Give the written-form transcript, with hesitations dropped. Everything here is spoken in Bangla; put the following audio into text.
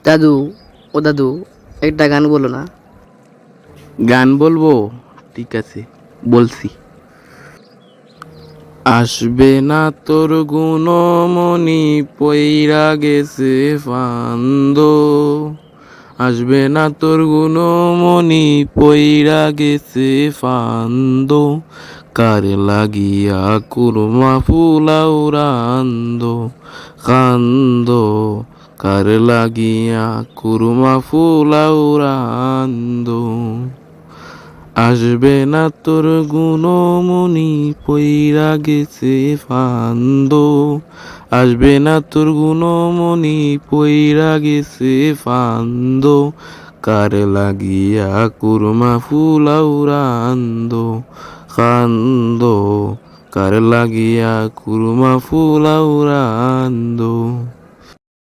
দাদু, ও দাদু, একটা গান বলো না। গান বলবো? ঠিক আছে, বলছি। আসবে না তোর গুণমণি পইরা গেছে ফান্দ, আসবে না তোর গুণমণি পইরা গেছে ফান্দ, কার লাগিয়া কুরমা ফুলাও রান্দ, কান্দ, কার লাগিয়া কুরমা ফুলাও রান্দ। আসবে না তোর গুণমণি পইরা গেছে ফান্দ, আসবে না তোর গুণমণি পইরা গেছে ফান্দ, কার লাগিয়া কুরমা ফুলাও রান্দ, কান্দ, কার লাগিয়া কুরমা ফুলাও রান্দ।